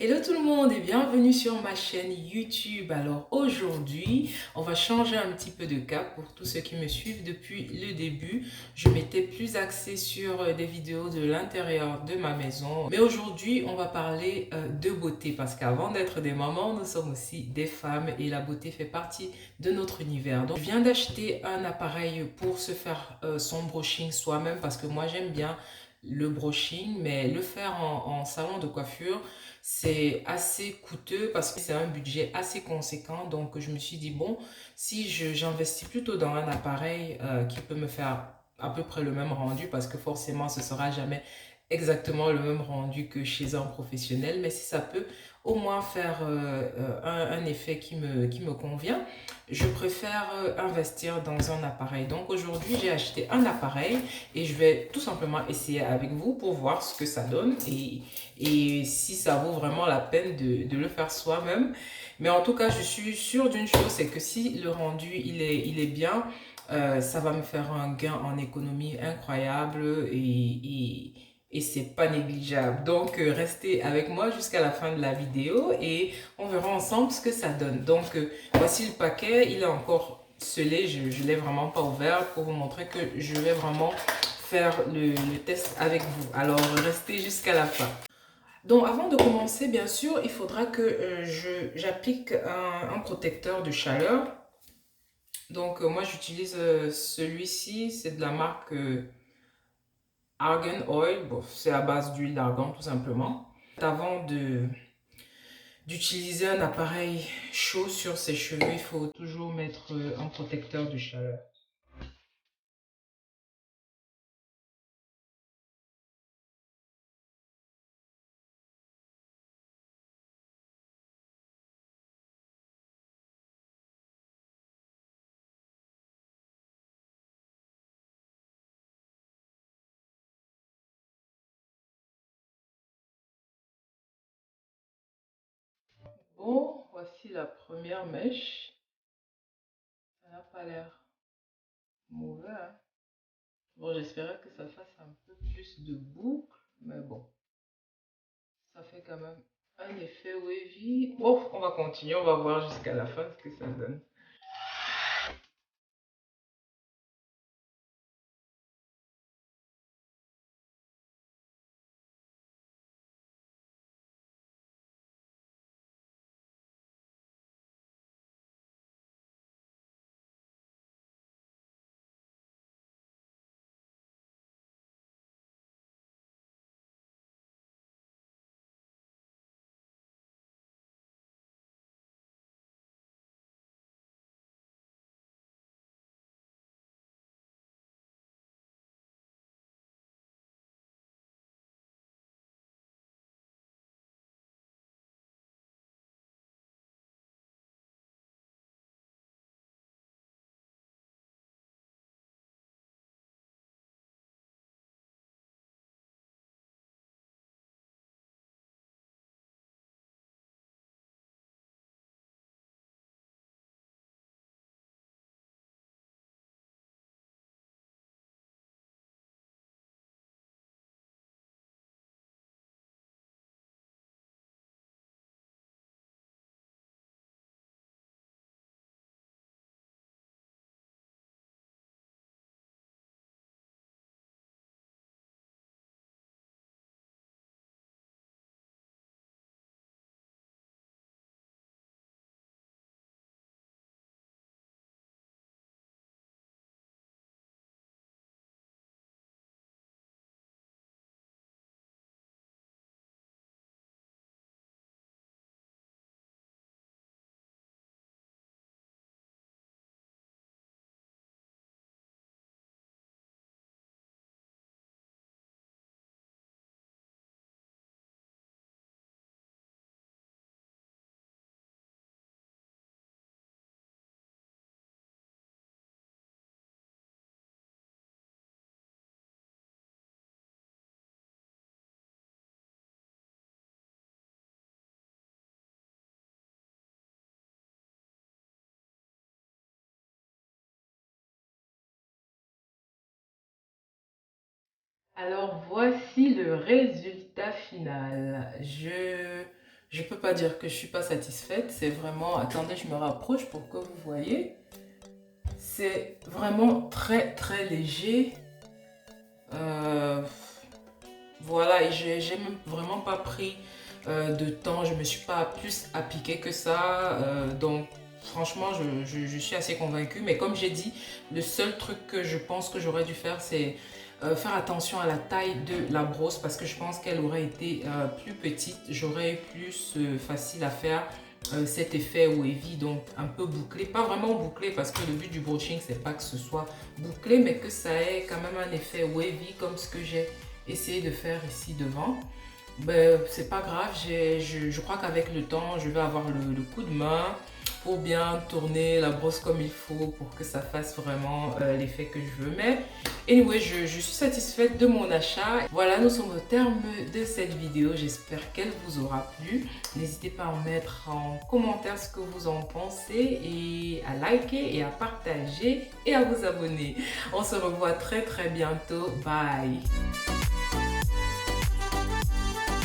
Hello tout le monde et bienvenue sur ma chaîne YouTube. Alors aujourd'hui, on va changer un petit peu de cap pour tous ceux qui me suivent depuis le début. Je m'étais plus axée sur des vidéos de l'intérieur de ma maison. Mais aujourd'hui, on va parler de beauté parce qu'avant d'être des mamans, nous sommes aussi des femmes et la beauté fait partie de notre univers. Donc je viens d'acheter un appareil pour se faire son brushing soi-même parce que moi j'aime bien le brushing, mais le faire en salon de coiffure, c'est assez coûteux parce que c'est un budget assez conséquent. Donc, je me suis dit, bon, si j'investis plutôt dans un appareil qui peut me faire à peu près le même rendu, parce que forcément, ce sera jamais exactement le même rendu que chez un professionnel, mais si ça peut au moins faire un effet qui me convient, je préfère investir dans un appareil. Donc aujourd'hui, j'ai acheté un appareil et je vais tout simplement essayer avec vous pour voir ce que ça donne et si ça vaut vraiment la peine de le faire soi-même. Mais en tout cas, je suis sûre d'une chose, c'est que si le rendu il est bien, ça va me faire un gain en économie incroyable et c'est pas négligeable. Donc, restez avec moi jusqu'à la fin de la vidéo et on verra ensemble ce que ça donne. Donc, voici le paquet, il est encore scellé, je ne l'ai vraiment pas ouvert pour vous montrer que je vais vraiment faire le test avec vous. Alors, restez jusqu'à la fin. Donc, avant de commencer, bien sûr, il faudra que j'applique un protecteur de chaleur. Donc, moi, j'utilise celui-ci, c'est de la marque Argan Oil. Bon, c'est à base d'huile d'argan, tout simplement. Avant d'utiliser un appareil chaud sur ses cheveux, il faut toujours mettre un protecteur de chaleur. Bon, voici la première mèche. Ça n'a pas l'air mauvais, hein. Bon, j'espérais que ça fasse un peu plus de boucle, mais bon, ça fait quand même un effet wavy. Bon, on va continuer, on va voir jusqu'à la fin ce que ça donne. Alors voici le résultat final. Je peux pas dire que je suis pas satisfaite. C'est vraiment... Attendez, je me rapproche pour que vous voyez. C'est vraiment très très léger. Voilà, et j'ai même vraiment pas pris de temps. Je me suis pas plus appliquée que ça. Donc franchement, je suis assez convaincue. Mais comme j'ai dit, le seul truc que je pense que j'aurais dû faire, c'est faire attention à la taille de la brosse parce que je pense qu'elle aurait été plus petite. J'aurais eu plus facile à faire cet effet wavy, donc un peu bouclé. Pas vraiment bouclé parce que le but du brushing, c'est pas que ce soit bouclé, mais que ça ait quand même un effet wavy comme ce que j'ai essayé de faire ici devant. Ben, c'est pas grave, je crois qu'avec le temps, je vais avoir le coup de main pour bien tourner la brosse comme il faut pour que ça fasse vraiment l'effet que je veux. Mais anyway, je suis satisfaite de mon achat. Voilà, nous sommes au terme de cette vidéo. J'espère qu'elle vous aura plu. N'hésitez pas à mettre en commentaire ce que vous en pensez et à liker et à partager et à vous abonner. On se revoit très très bientôt. Bye!